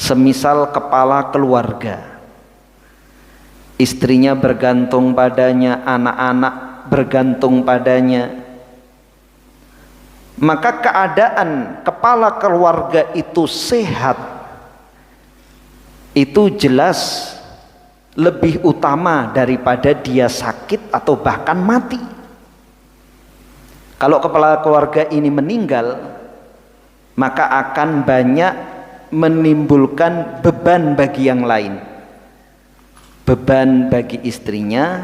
semisal kepala keluarga, istrinya bergantung padanya, anak-anak bergantung padanya, maka keadaan kepala keluarga itu sehat, itu jelas lebih utama daripada dia sakit atau bahkan mati. Kalau kepala keluarga ini meninggal, maka akan banyak menimbulkan beban bagi yang lain, beban bagi istrinya,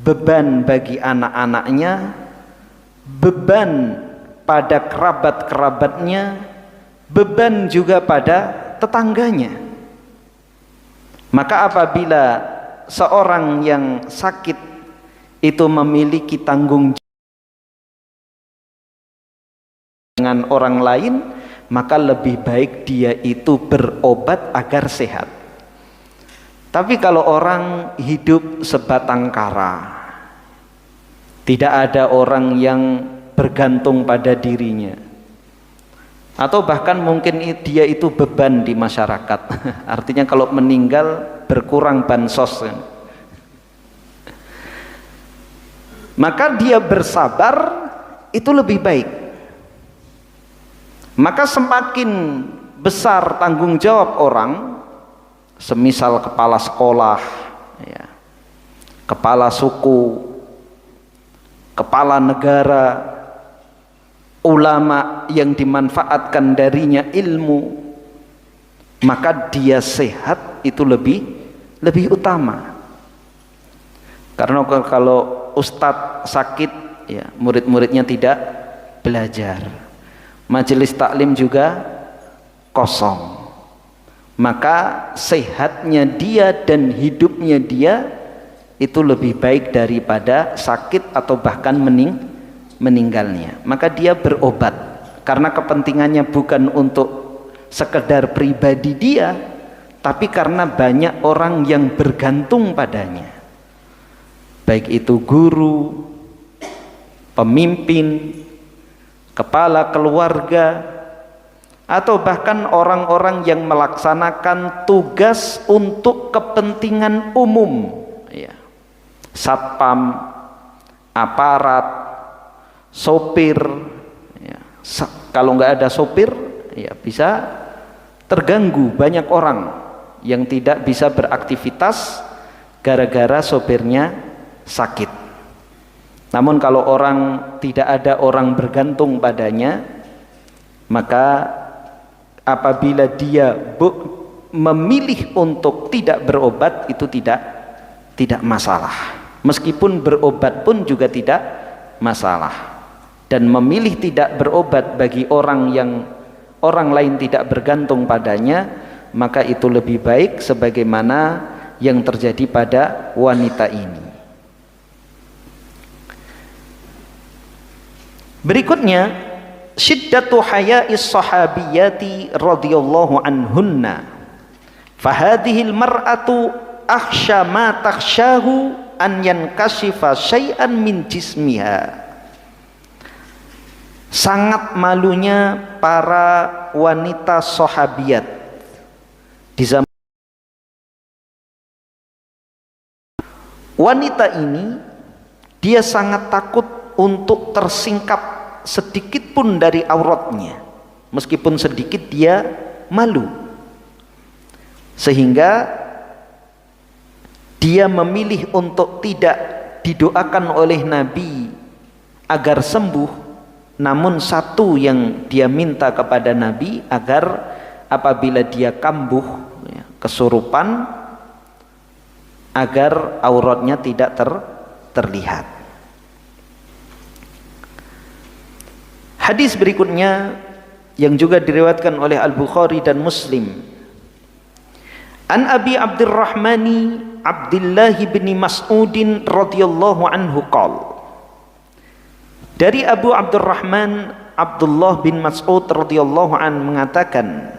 beban bagi anak-anaknya, beban pada kerabat-kerabatnya, beban juga pada tetangganya. Maka apabila seorang yang sakit itu memiliki tanggung jawab dengan orang lain, maka lebih baik dia itu berobat agar sehat. Tapi kalau orang hidup sebatang kara, tidak ada orang yang bergantung pada dirinya, atau bahkan mungkin dia itu beban di masyarakat. Artinya kalau meninggal berkurang bansos, maka dia bersabar itu lebih baik. Maka semakin besar tanggung jawab orang, semisal kepala sekolah, ya, kepala suku, kepala negara, ulama yang dimanfaatkan darinya ilmu, maka dia sehat itu lebih utama. Karena kalau ustadz sakit, ya murid-muridnya tidak belajar, majelis taklim juga kosong, maka sehatnya dia dan hidupnya dia itu lebih baik daripada sakit atau bahkan meninggalnya. Maka dia berobat karena kepentingannya bukan untuk sekedar pribadi dia, tapi karena banyak orang yang bergantung padanya, baik itu guru, pemimpin, kepala keluarga, atau bahkan orang-orang yang melaksanakan tugas untuk kepentingan umum, ya, satpam, aparat, sopir, ya. Kalau nggak ada sopir, ya bisa terganggu banyak orang yang tidak bisa beraktivitas gara-gara sopirnya sakit. Namun kalau orang tidak ada orang bergantung padanya, maka apabila dia memilih untuk tidak berobat itu tidak masalah. Meskipun berobat pun juga tidak masalah. Dan memilih tidak berobat bagi orang yang orang lain tidak bergantung padanya, maka itu lebih baik sebagaimana yang terjadi pada wanita ini. Berikutnya, syiddatu haya'is sahabiyati radhiyallahu anhunna. Fahadhil mar'atu akhsha ma takhshahu an yankashifa syai'an min jismiha. Sangat malunya para wanita sahabiyat di zaman wanita ini, dia sangat takut untuk tersingkap sedikit pun dari auratnya, meskipun sedikit dia malu, sehingga dia memilih untuk tidak didoakan oleh Nabi agar sembuh. Namun satu yang dia minta kepada Nabi agar apabila dia kambuh, ya, kesurupan, agar auratnya tidak terlihat. Hadis berikutnya yang juga diriwayatkan oleh Al-Bukhari dan Muslim. An Abi Abdurrahmani Abdullah bin Mas'udin radhiyallahu anhu qala. Dari Abu Abdurrahman Abdullah bin Mas'ud radhiyallahu an mengatakan,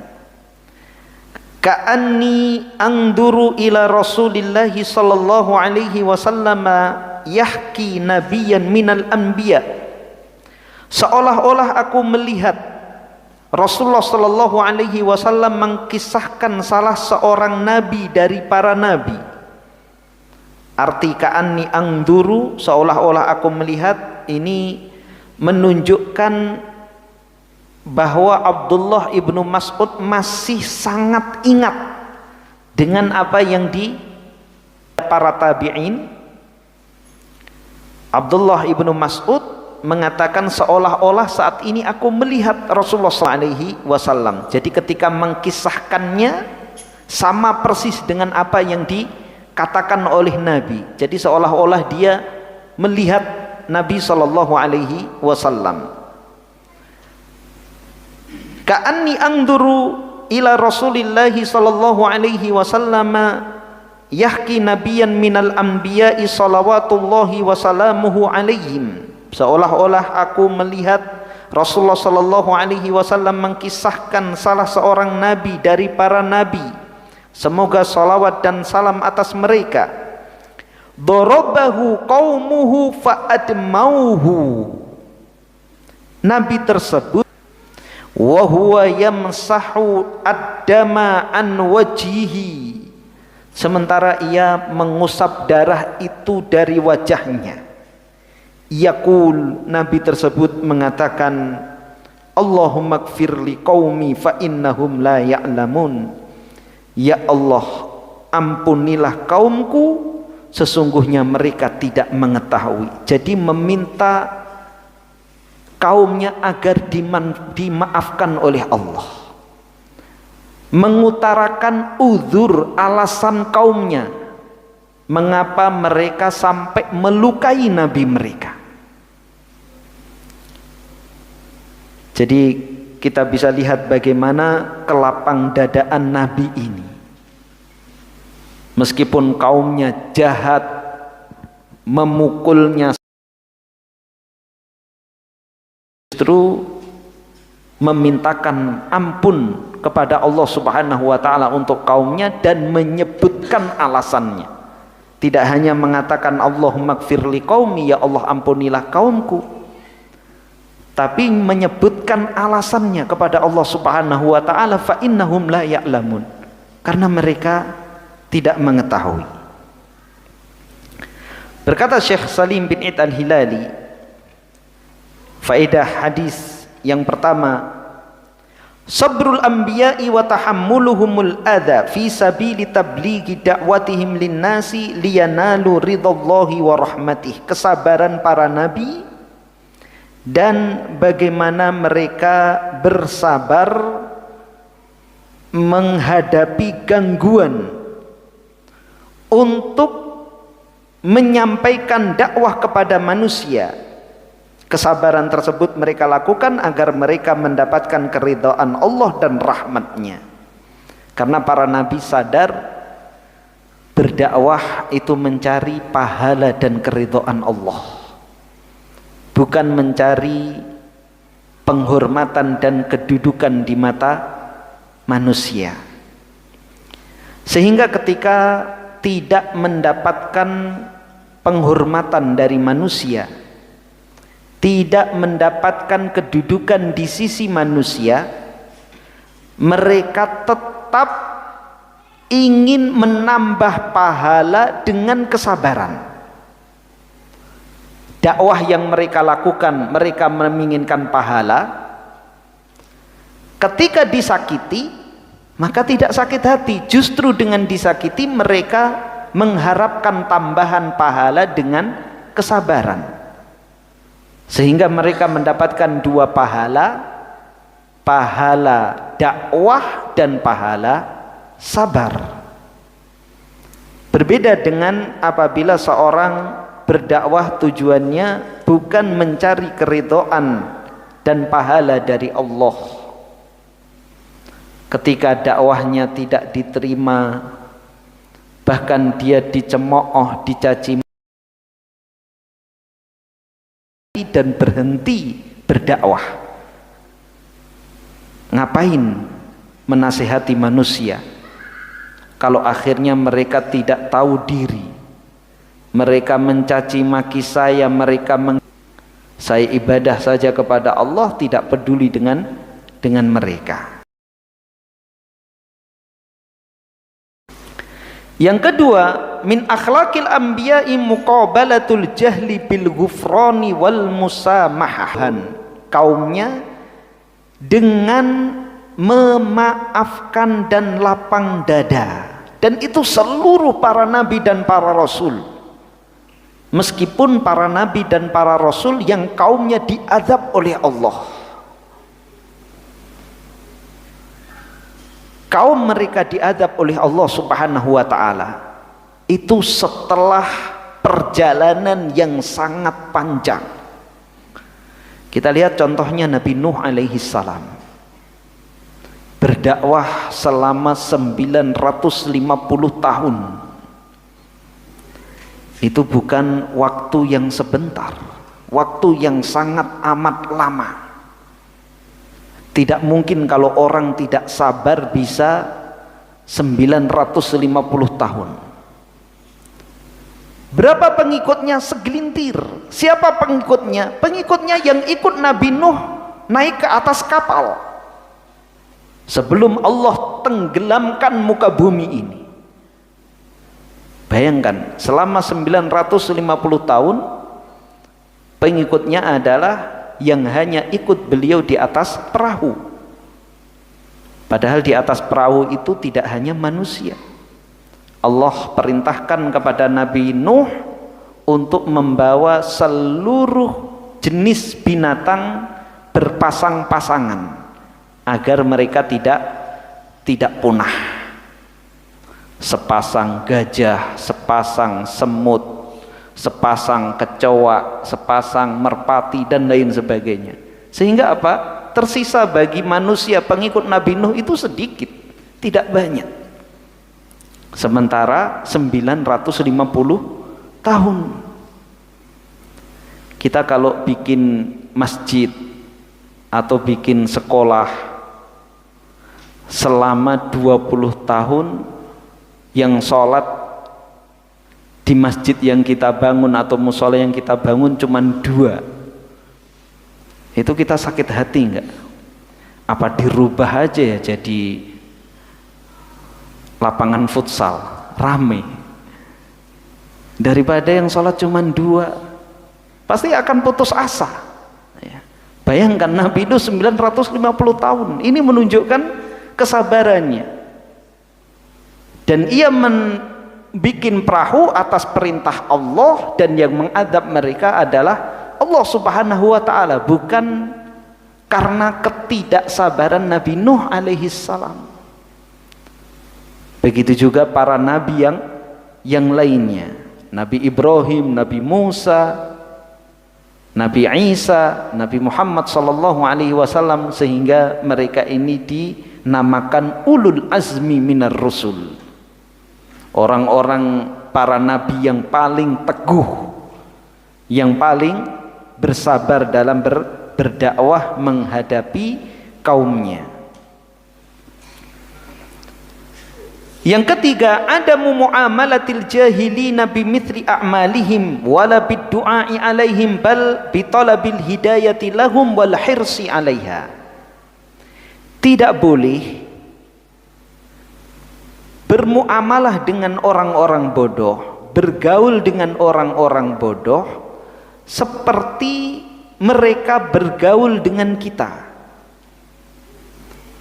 ka'anni anduru ila Rasulillah sallallahu alaihi wasallam yahki nabiyyan minal anbiya. Seolah-olah aku melihat Rasulullah Shallallahu Alaihi Wasallam mengkisahkan salah seorang nabi dari para nabi. Arti ka'anni angduru, seolah-olah aku melihat, ini menunjukkan bahwa Abdullah ibnu Mas'ud masih sangat ingat dengan apa yang di para tabi'in. Abdullah ibnu Mas'ud mengatakan seolah-olah saat ini aku melihat Rasulullah SAW. Jadi ketika mengkisahkannya sama persis dengan apa yang dikatakan oleh Nabi. Jadi seolah-olah dia melihat Nabi SAW. Ka'anni angduru ila Rasulillahi sallallahu alaihi wasallam yahki nabiyan minal anbiya'i salawatullahi wasalamuhu alaihim. Seolah-olah aku melihat Rasulullah sallallahu alaihi wasallam mengkisahkan salah seorang nabi dari para nabi, semoga salawat dan salam atas mereka. Darabahu qaumuhu fa'admauhu. Nabi tersebut wa huwa yamsahu ad-dama an wajhihi, sementara ia mengusap darah itu dari wajahnya. Yaqul, Nabi tersebut mengatakan, Allahumma gfirli qaumi fa innahum la ya'lamun. Ya Allah, ampunilah kaumku, sesungguhnya mereka tidak mengetahui. Jadi meminta kaumnya agar dimaafkan oleh Allah, mengutarakan uzur, alasan kaumnya mengapa mereka sampai melukai nabi mereka. Jadi kita bisa lihat bagaimana kelapang dadaan nabi ini, meskipun kaumnya jahat, memukulnya, justru memintakan ampun kepada Allah Subhanahu wa taala untuk kaumnya dan menyebutkan alasannya. Tidak hanya mengatakan Allahumma gfirli qaumi, ya Allah ampunilah kaumku, tapi menyebutkan alasannya kepada Allah Subhanahu wa taala, fa innahum la ya'lamun, karena mereka tidak mengetahui. Berkata Syekh Salim bin Id al-Hilali, faedah hadis yang pertama, sabrul anbiya'i wa tahammuluhumul adha fi sabili tablighi da'watihim linnasi liyanalu ridallahi wa rahmatih. Kesabaran para nabi dan bagaimana mereka bersabar menghadapi gangguan untuk menyampaikan dakwah kepada manusia. Kesabaran tersebut mereka lakukan agar mereka mendapatkan keridhaan Allah dan rahmatnya. Karena para nabi sadar berdakwah itu mencari pahala dan keridhaan Allah, bukan mencari penghormatan dan kedudukan di mata manusia. Sehingga ketika tidak mendapatkan penghormatan dari manusia, tidak mendapatkan kedudukan di sisi manusia, mereka tetap ingin menambah pahala dengan kesabaran. Dakwah yang mereka lakukan, mereka menginginkan pahala. Ketika disakiti, maka tidak sakit hati. Justru dengan disakiti mereka mengharapkan tambahan pahala dengan kesabaran. Sehingga mereka mendapatkan dua pahala, pahala dakwah dan pahala sabar. Berbeda dengan apabila seorang berdakwah tujuannya bukan mencari keridhaan dan pahala dari Allah. Ketika dakwahnya tidak diterima, bahkan dia dicemooh, dicaci dan berhenti berdakwah. Ngapain menasihati manusia kalau akhirnya mereka tidak tahu diri, mereka mencaci maki saya, saya ibadah saja kepada Allah, tidak peduli dengan mereka. Yang kedua, min akhlaqil anbiya'i muqabalatul jahli bil ghufrani wal musamahahan. Kaumnya dengan memaafkan dan lapang dada. Dan itu seluruh para nabi dan para rasul. Meskipun para nabi dan para rasul yang kaumnya diazab oleh Allah, kaum mereka diadab oleh Allah Subhanahu wa ta'ala itu setelah perjalanan yang sangat panjang. Kita lihat contohnya Nabi Nuh alaihi salam berdakwah selama 950 tahun. Itu bukan waktu yang sebentar, waktu yang sangat amat lama. Tidak mungkin kalau orang tidak sabar bisa 950 tahun. Berapa pengikutnya? Segelintir. Siapa pengikutnya? Pengikutnya yang ikut Nabi Nuh naik ke atas kapal sebelum Allah tenggelamkan muka bumi ini. Bayangkan, selama 950 tahun pengikutnya adalah yang hanya ikut beliau di atas perahu. Padahal di atas perahu itu tidak hanya manusia. Allah perintahkan kepada Nabi Nuh untuk membawa seluruh jenis binatang berpasang-pasangan agar mereka tidak punah. Sepasang gajah, sepasang semut, sepasang kecoa, sepasang merpati dan lain sebagainya. Sehingga apa? Tersisa bagi manusia pengikut Nabi Nuh itu sedikit, tidak banyak. Sementara 950 tahun. Kita kalau bikin masjid atau bikin sekolah selama 20 tahun, yang sholat di masjid yang kita bangun atau musola yang kita bangun cuma 2, itu kita sakit hati enggak? Apa dirubah aja ya jadi lapangan futsal rame, daripada yang sholat cuma 2? Pasti akan putus asa ya. Bayangkan Nabi itu 950 tahun. Ini menunjukkan kesabarannya. Dan ia bikin perahu atas perintah Allah, dan yang mengadab mereka adalah Allah Subhanahu wa ta'ala, bukan karena ketidaksabaran Nabi Nuh alaihi salam. Begitu juga para nabi yang lainnya, Nabi Ibrahim, Nabi Musa, Nabi Isa, Nabi Muhammad sallallahu alaihi wasallam, sehingga mereka ini dinamakan ulul azmi minar rusul. Orang-orang para nabi yang paling teguh, yang paling bersabar dalam berdakwah menghadapi kaumnya. Yang ketiga, adamu muamalatil jahilina bimithli a'malihim wala biddu'ai alaihim bal bitalabil hidayati lahum wal hirsi alaiha. Tidak boleh bermuamalah dengan orang-orang bodoh, bergaul dengan orang-orang bodoh seperti mereka bergaul dengan kita.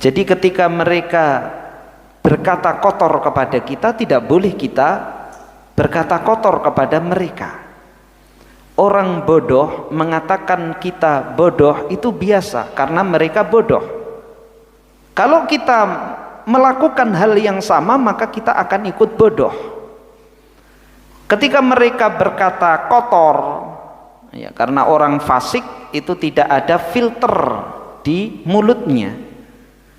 Jadi ketika mereka berkata kotor kepada kita, tidak boleh kita berkata kotor kepada mereka. Orang bodoh mengatakan kita bodoh itu biasa karena mereka bodoh. Kalau kita melakukan hal yang sama, maka kita akan ikut bodoh. Ketika mereka berkata kotor ya, karena orang fasik itu tidak ada filter di mulutnya.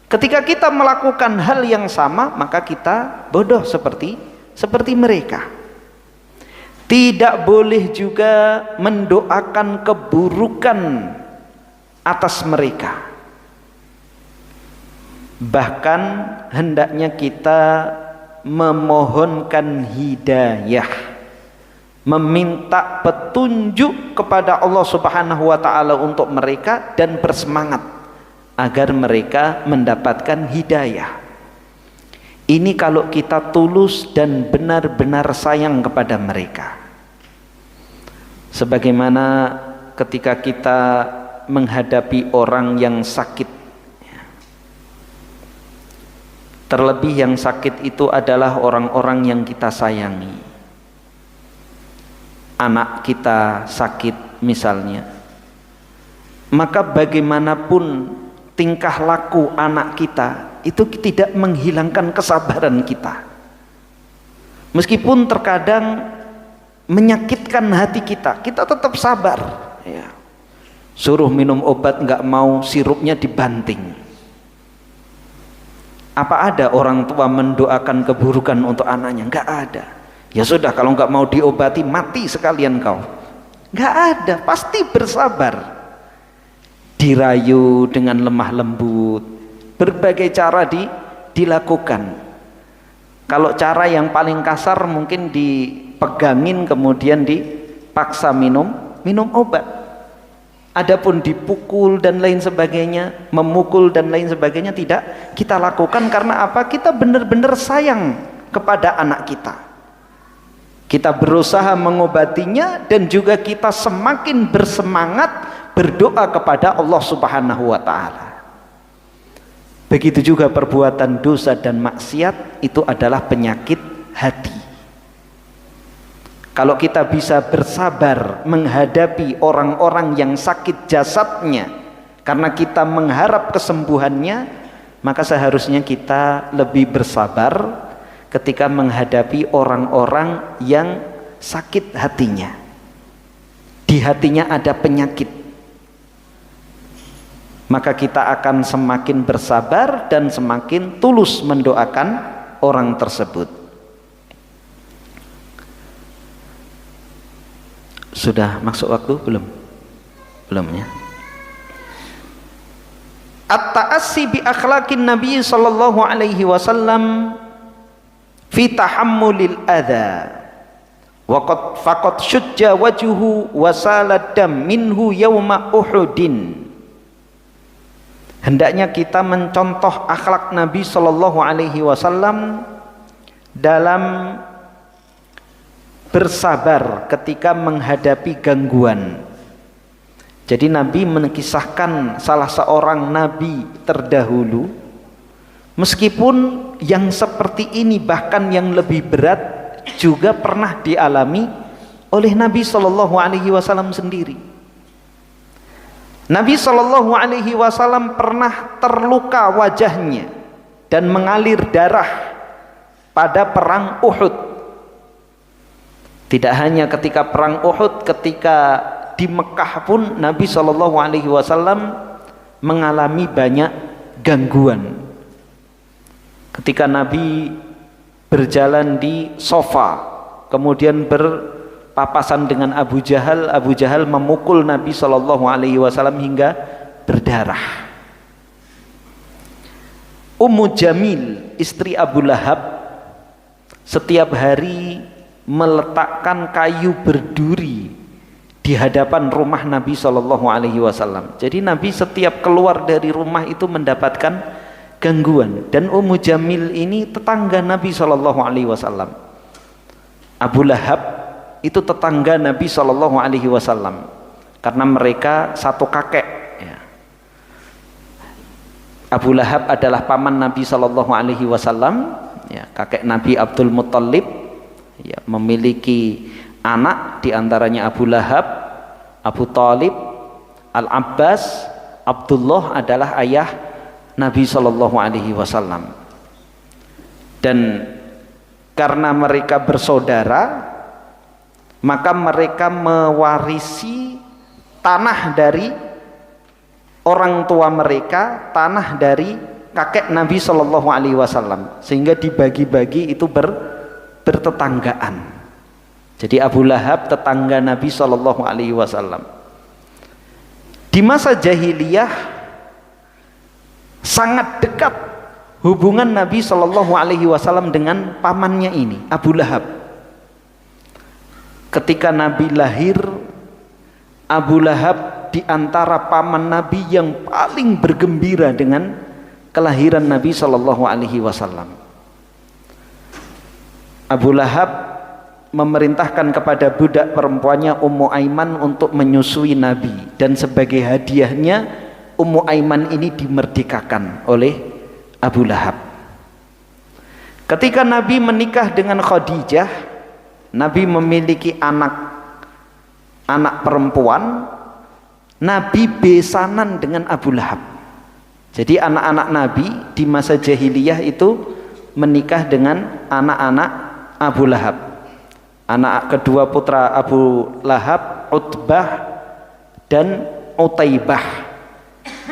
Ketika kita melakukan hal yang sama, maka kita bodoh seperti mereka. Tidak boleh juga mendoakan keburukan atas mereka. Bahkan hendaknya kita memohonkan hidayah, meminta petunjuk kepada Allah Subhanahu wa ta'ala untuk mereka, dan bersemangat agar mereka mendapatkan hidayah. Ini kalau kita tulus dan benar-benar sayang kepada mereka. Sebagaimana ketika kita menghadapi orang yang sakit, terlebih yang sakit itu adalah orang-orang yang kita sayangi. Anak kita sakit misalnya, maka bagaimanapun tingkah laku anak kita itu tidak menghilangkan kesabaran kita, meskipun terkadang menyakitkan hati kita, kita tetap sabar ya. Suruh minum obat nggak mau, sirupnya dibanting. Apa ada orang tua mendoakan keburukan untuk anaknya? Nggak ada. Ya sudah, kalau nggak mau diobati, mati sekalian kau. Nggak ada, pasti bersabar. Dirayu dengan lemah lembut, berbagai cara dilakukan. Kalau cara yang paling kasar mungkin dipegangin kemudian dipaksa minum obat. Adapun dipukul dan lain sebagainya, memukul dan lain sebagainya tidak kita lakukan. Karena apa? Kita benar-benar sayang kepada anak kita. Kita berusaha mengobatinya dan juga kita semakin bersemangat berdoa kepada Allah Subhanahu wa taala. Begitu juga perbuatan dosa dan maksiat itu adalah penyakit hati. Kalau kita bisa bersabar menghadapi orang-orang yang sakit jasadnya karena kita mengharap kesembuhannya, maka seharusnya kita lebih bersabar ketika menghadapi orang-orang yang sakit hatinya. Di hatinya ada penyakit, maka kita akan semakin bersabar dan semakin tulus mendoakan orang tersebut. Sudah masuk waktu belum? Belum ya. At-ta'assi bi akhlaqin Nabi sallallahu alaihi wasallam fi tahammulil adha wa qad faqad syujja wajhuhu wa salad dam minhu yauma Uhudin. Hendaknya kita mencontoh akhlak Nabi sallallahu alaihi wasallam dalam bersabar ketika menghadapi gangguan. Jadi Nabi mengisahkan salah seorang nabi terdahulu, meskipun yang seperti ini bahkan yang lebih berat juga pernah dialami oleh Nabi sallallahu alaihi wasallam sendiri. Nabi sallallahu alaihi wasallam pernah terluka wajahnya dan mengalir darah pada perang Uhud. Tidak hanya ketika perang Uhud, ketika di Mekah pun Nabi sallallahu alaihi wasallam mengalami banyak gangguan. Ketika Nabi berjalan di Sofa, kemudian berpapasan dengan Abu Jahal memukul Nabi sallallahu alaihi wasallam hingga berdarah. Ummu Jamil, istri Abu Lahab, setiap hari meletakkan kayu berduri di hadapan rumah Nabi sallallahu alaihi wasallam. Jadi Nabi setiap keluar dari rumah itu mendapatkan gangguan, dan Ummu Jamil ini tetangga Nabi sallallahu alaihi wasallam. Abu Lahab itu tetangga Nabi sallallahu alaihi wasallam karena mereka satu kakek ya. Abu Lahab adalah paman Nabi sallallahu alaihi wasallam ya, kakek Nabi Abdul Muttalib ya, memiliki anak diantaranya Abu Lahab, Abu Talib, Al-Abbas, Abdullah adalah ayah Nabi sallallahu alaihi wasallam. Dan karena mereka bersaudara, maka mereka mewarisi tanah dari orang tua mereka, tanah dari kakek Nabi sallallahu alaihi wasallam, sehingga dibagi-bagi itu bertetanggaan. Jadi Abu Lahab tetangga Nabi sallallahu alaihi wasallam. Di masa jahiliyah sangat dekat hubungan Nabi sallallahu alaihi wasallam dengan pamannya ini, Abu Lahab. Ketika Nabi lahir, Abu Lahab di antara paman Nabi yang paling bergembira dengan kelahiran Nabi Shallallahu Alaihi Wasallam. Abu Lahab memerintahkan kepada budak perempuannya Ummu Aiman untuk menyusui Nabi, dan sebagai hadiahnya Ummu Aiman ini dimerdekakan oleh Abu Lahab. Ketika Nabi menikah dengan Khadijah, Nabi memiliki anak perempuan. Nabi besanan dengan Abu Lahab. Jadi anak-anak Nabi di masa jahiliyah itu menikah dengan anak-anak Abu Lahab. Anak kedua putra Abu Lahab, Utbah dan Utaibah,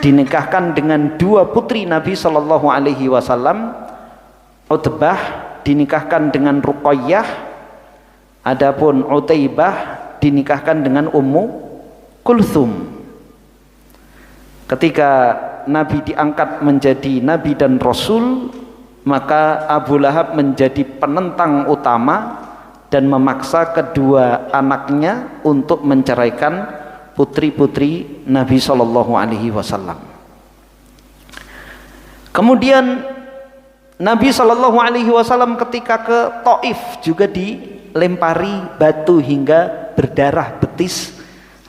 dinikahkan dengan dua putri Nabi Shallallahu Alaihi Wasallam. Utbah dinikahkan dengan Ruqayyah, adapun Utaibah dinikahkan dengan Ummu Kulthum. Ketika Nabi diangkat menjadi Nabi dan Rasul, maka Abu Lahab menjadi penentang utama dan memaksa kedua anaknya untuk menceraikan putri-putri Nabi Shallallahu Alaihi Wasallam. Kemudian Nabi Shallallahu Alaihi Wasallam ketika ke Taif juga dilempari batu hingga berdarah betis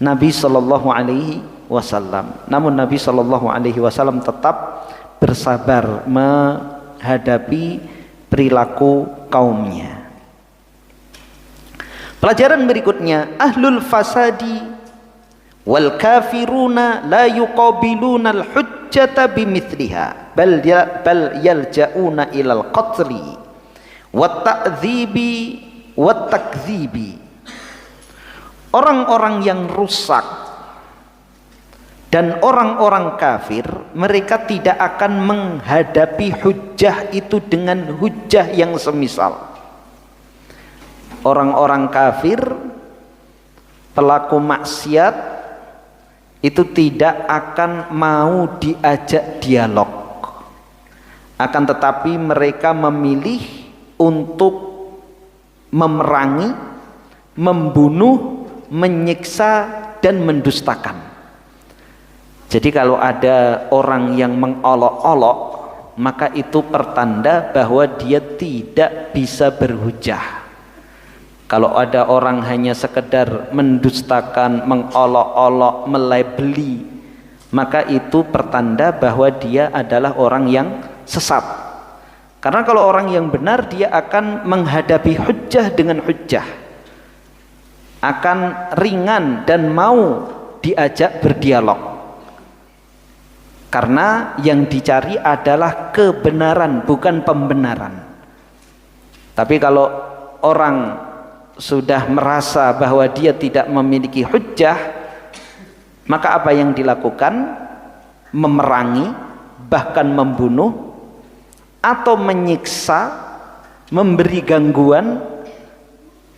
Nabi Shallallahu Alaihi Wasallam. Namun Nabi Shallallahu Alaihi Wasallam tetap bersabar menghadapi perilaku kaumnya. Pelajaran berikutnya, ahlul fasadi wal kafiruna la yuqabiluna al hujjata bimithliha bal yalja'una ilal qatli wat ta'dzibi wat takdzibi. Orang-orang yang rusak dan orang-orang kafir, mereka tidak akan menghadapi hujjah itu dengan hujjah yang semisal. Orang-orang kafir, pelaku maksiat itu tidak akan mau diajak dialog, akan tetapi mereka memilih untuk memerangi, membunuh, menyiksa dan mendustakan. Jadi kalau ada orang yang mengolok-olok, maka itu pertanda bahwa dia tidak bisa berhujjah. Kalau ada orang hanya sekedar mendustakan, mengolok-olok, melabeli, maka itu pertanda bahwa dia adalah orang yang sesat. Karena kalau orang yang benar, dia akan menghadapi hujjah dengan hujjah, akan ringan dan mau diajak berdialog, karena yang dicari adalah kebenaran, bukan pembenaran. Tapi kalau orang sudah merasa bahwa dia tidak memiliki hujjah, maka apa yang dilakukan? Memerangi, bahkan membunuh, atau menyiksa, memberi gangguan,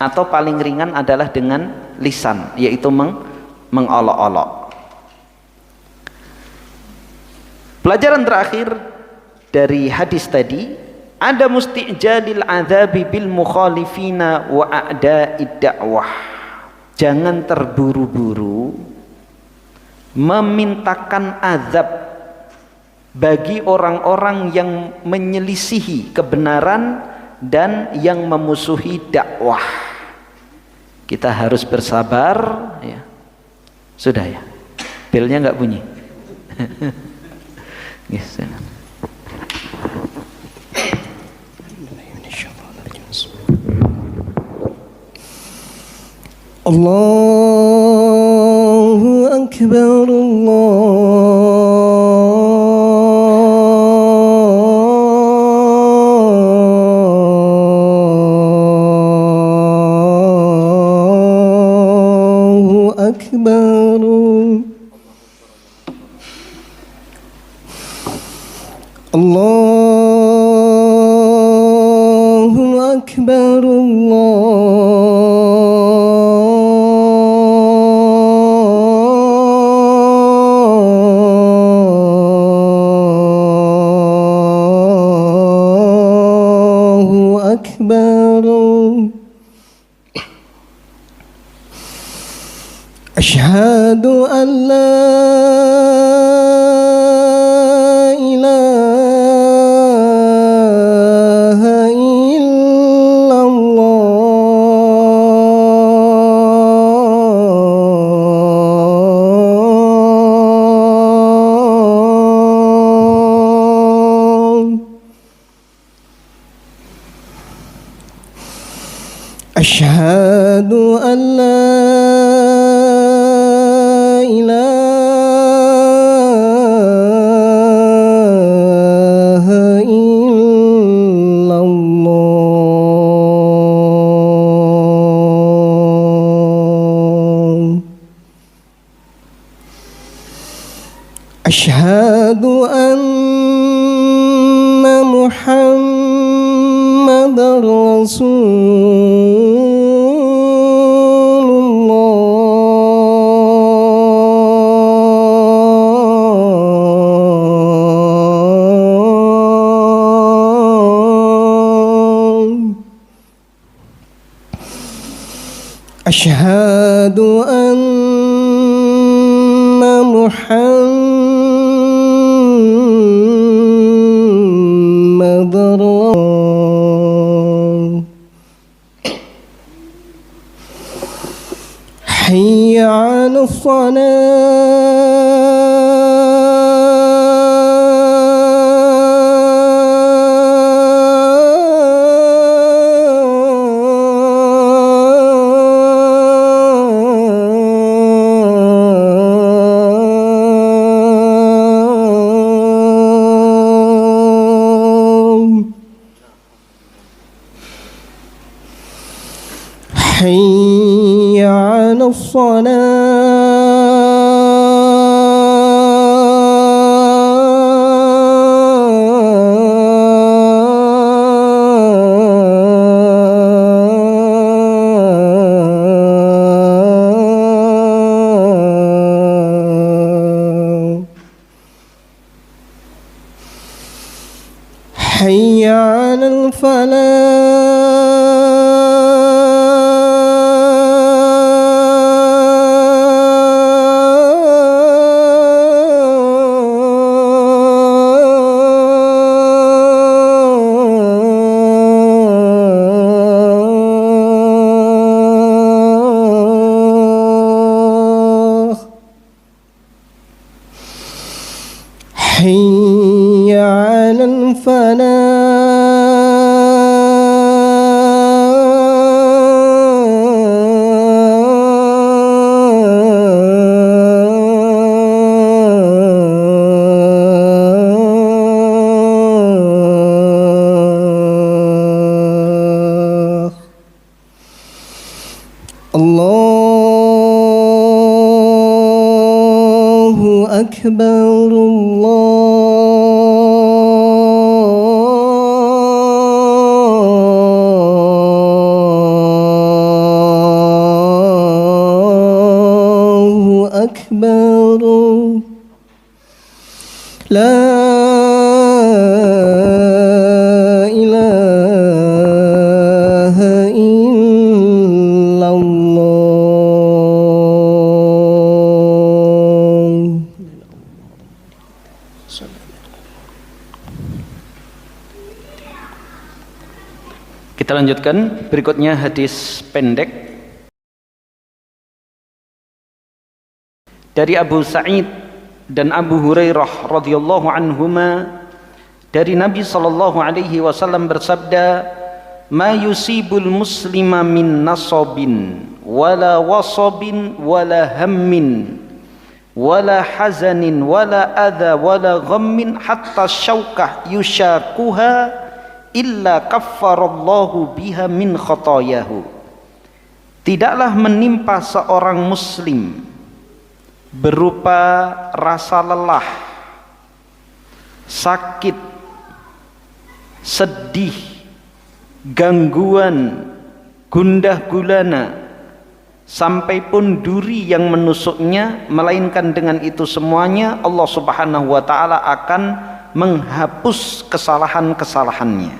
atau paling ringan adalah dengan lisan, yaitu mengolok-olok. Pelajaran terakhir dari hadis tadi, ada musti'jalil adzabi bil mukhalifina wa a'da'id da'wah. Jangan terburu-buru memintakan azab bagi orang-orang yang menyelisihi kebenaran dan yang memusuhi dakwah. Kita harus bersabar ya. Sudah ya, belnya nggak bunyi. Yes. Allahu Akbar, Allahu Akbar. Allahu Akbar, Allahu Akbar. أشهد أن لا إله إلا الله أشهد أن لا إله إلا الله أشهد أن محمد رسول أشهد أن محمد رسول حي على حي على الصلاة حي على الفلاح حي على الفلاح الله أكبر الله أكبر لا إله إلا الله Kita lanjutkan, berikutnya hadis pendek dari Abu Sa'id dan Abu Hurairah radhiyallahu anhuma, dari Nabi sallallahu alaihi wasallam bersabda, "Ma yusibul muslima min nasabin wala wasabin wala hammin wala hazanin wala adha wala ghammin hatta syaukah yushakuha illa kaffarallahu biha min khotoyahu." Tidaklah menimpa seorang muslim berupa rasa lelah, sakit, sedih, gangguan, gundah gulana, sampai pun duri yang menusuknya, melainkan dengan itu semuanya Allah Subhanahu wa taala akan menghapus kesalahan-kesalahannya.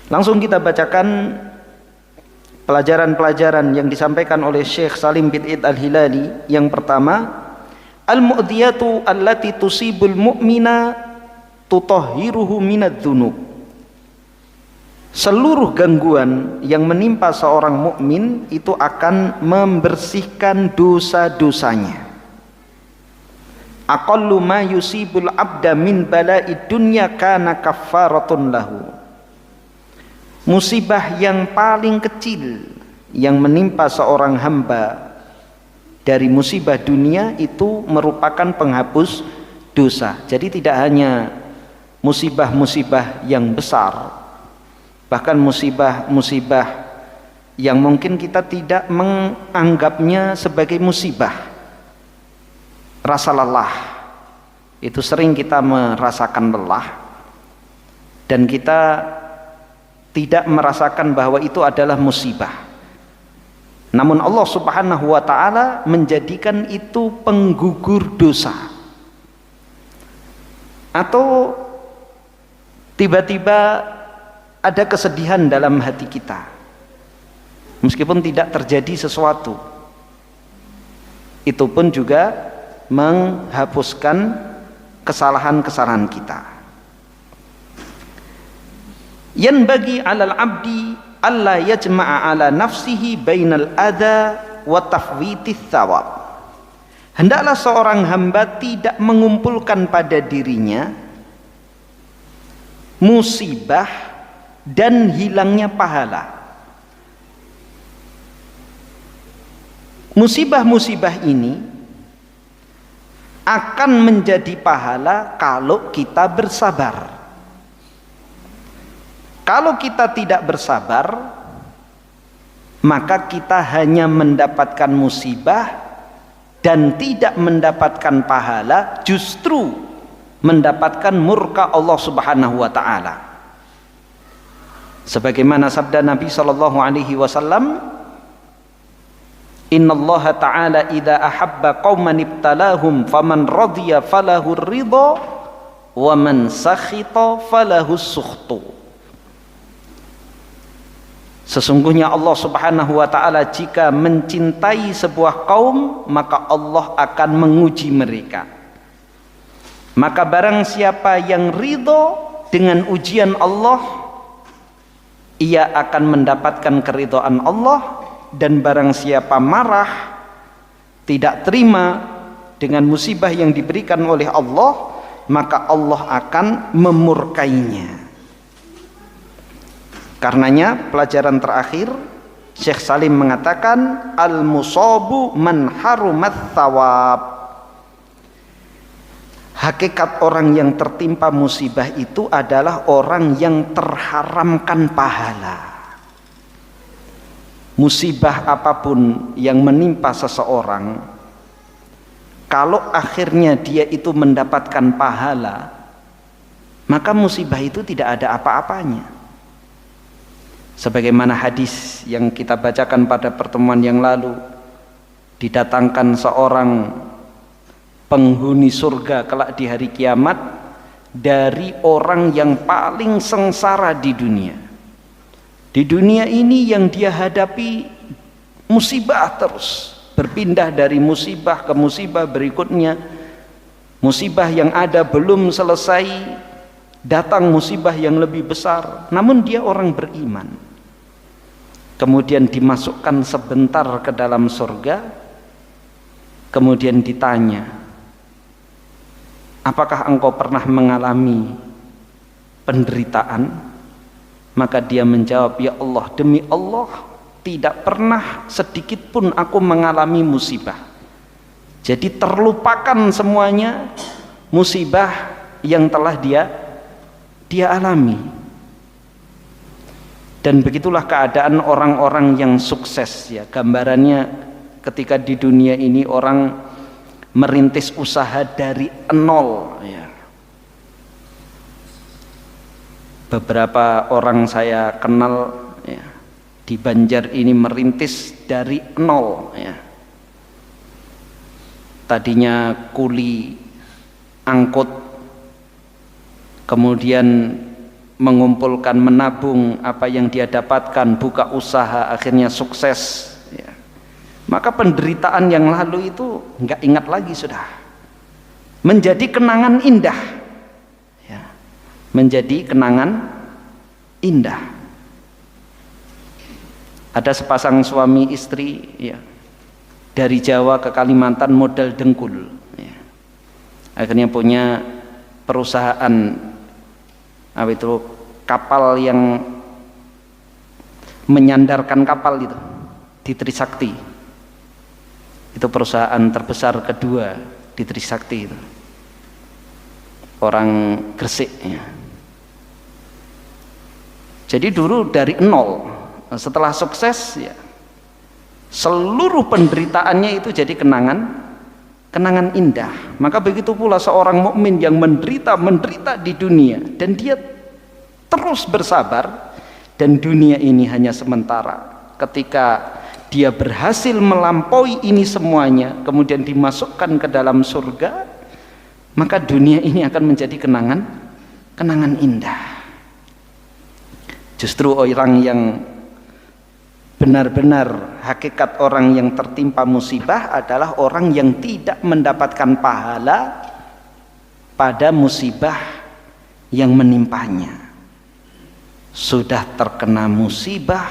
Langsung kita bacakan pelajaran-pelajaran yang disampaikan oleh Syekh Salim bin Id Al-Hilali. Yang pertama, al-mu'diyatu allati tusibul mu'mina tutahhiruhu minadz-dzunub. Seluruh gangguan yang menimpa seorang mukmin itu akan membersihkan dosa-dosanya. Aqallu ma yusibul abda min bala'id dunya kana kaffaratun lahu. Musibah yang paling kecil yang menimpa seorang hamba dari musibah dunia itu merupakan penghapus dosa. Jadi tidak hanya musibah-musibah yang besar, bahkan musibah-musibah yang mungkin kita tidak menganggapnya sebagai musibah. Rasa lelah, itu sering kita merasakan lelah dan kita tidak merasakan bahwa itu adalah musibah. Namun Allah Subhanahu wa ta'ala menjadikan itu penggugur dosa. Atau tiba-tiba ada kesedihan dalam hati kita meskipun tidak terjadi sesuatu, itu pun juga menghapuskan kesalahan-kesalahan kita. Yanbaghi 'alal 'abdi alla yajma'a 'ala nafsihi bainal adza wa tafwitis thawab. Hendaklah seorang hamba tidak mengumpulkan pada dirinya musibah dan hilangnya pahala. Musibah-musibah ini akan menjadi pahala kalau kita bersabar. Kalau kita tidak bersabar, maka kita hanya mendapatkan musibah dan tidak mendapatkan pahala, justru mendapatkan murka Allah Subhanahu wa ta'ala. Sebagaimana sabda Nabi sallallahu alaihi wasallam, innallaha ta'ala idza ahabba qauman ibtalahum faman radiya falahu ridha wa man sakhita falahu sukhtu. Sesungguhnya Allah Subhanahu wa ta'ala jika mencintai sebuah kaum, maka Allah akan menguji mereka. Maka barang siapa yang ridho dengan ujian Allah, ia akan mendapatkan keridhaan Allah. Dan barang siapa marah, tidak terima dengan musibah yang diberikan oleh Allah, maka Allah akan memurkainya. Karenanya pelajaran terakhir, Syekh Salim mengatakan, al-musabu man harumat thawab. Hakikat orang yang tertimpa musibah itu adalah orang yang terharamkan pahala. Musibah apapun yang menimpa seseorang, kalau akhirnya dia itu mendapatkan pahala, maka musibah itu tidak ada apa-apanya. Sebagaimana hadis yang kita bacakan pada pertemuan yang lalu, didatangkan seorang penghuni surga kelak di hari kiamat dari orang yang paling sengsara di dunia. Di dunia ini yang dia hadapi musibah terus, berpindah dari musibah ke musibah berikutnya. Musibah yang ada belum selesai, datang musibah yang lebih besar. Namun dia orang beriman. Kemudian dimasukkan sebentar ke dalam surga. Kemudian ditanya, apakah engkau pernah mengalami penderitaan? Maka dia menjawab, ya Allah, demi Allah, tidak pernah sedikit pun aku mengalami musibah. Jadi terlupakan semuanya musibah yang telah dia alami. Dan begitulah keadaan orang-orang yang sukses, ya. Gambarannya ketika di dunia ini orang merintis usaha dari nol, ya. Beberapa orang saya kenal, ya, di Banjar ini merintis dari nol, ya. Tadinya kuli angkut, kemudian mengumpulkan, menabung apa yang dia dapatkan, buka usaha, akhirnya sukses, ya, maka penderitaan yang lalu itu nggak ingat lagi sudah, menjadi kenangan indah, ya, menjadi kenangan indah. Ada sepasang suami istri, ya, dari Jawa ke Kalimantan modal dengkul, ya, akhirnya punya perusahaan apa itu, kapal yang menyandarkan kapal itu di Trisakti. Itu perusahaan terbesar kedua di Trisakti itu, orang Gresik, ya. Jadi dulu dari nol, setelah sukses, ya, seluruh penderitaannya itu jadi kenangan indah. Maka begitu pula seorang mukmin yang menderita di dunia dan dia terus bersabar, dan dunia ini hanya sementara. Ketika dia berhasil melampaui ini semuanya, kemudian dimasukkan ke dalam surga, maka dunia ini akan menjadi kenangan indah. Justru orang yang benar-benar hakikat orang yang tertimpa musibah adalah orang yang tidak mendapatkan pahala pada musibah yang menimpanya. Sudah terkena musibah,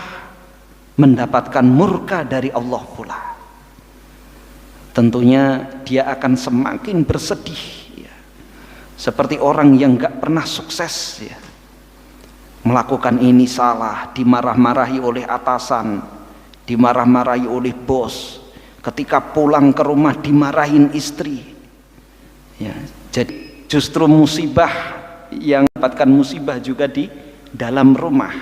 mendapatkan murka dari Allah pula, tentunya dia akan semakin bersedih, ya. Seperti orang yang gak pernah sukses, ya, melakukan ini salah, dimarah-marahi oleh atasan, dimarah-marahi oleh bos, ketika pulang ke rumah dimarahin istri, ya. Jadi justru musibah yang mendapatkan musibah juga di dalam rumah.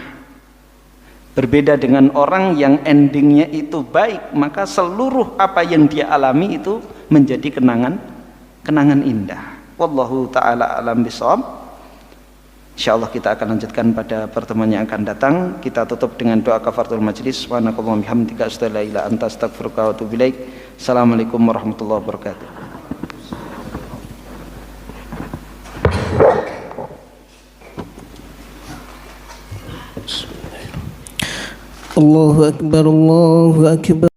Berbeda dengan orang yang endingnya itu baik, maka seluruh apa yang dia alami itu menjadi kenangan indah. Wallahu ta'ala alam bisawab. Insyaallah kita akan lanjutkan pada pertemuan yang akan datang. Kita tutup dengan doa kafaratul majlis. Subhanakallahumma bihamdika asyhadu an la ilaha illa anta astaghfiruka wa atubu ilaik. Assalamualaikum warahmatullahi wabarakatuh. Allahu Akbar, Allahu Akbar.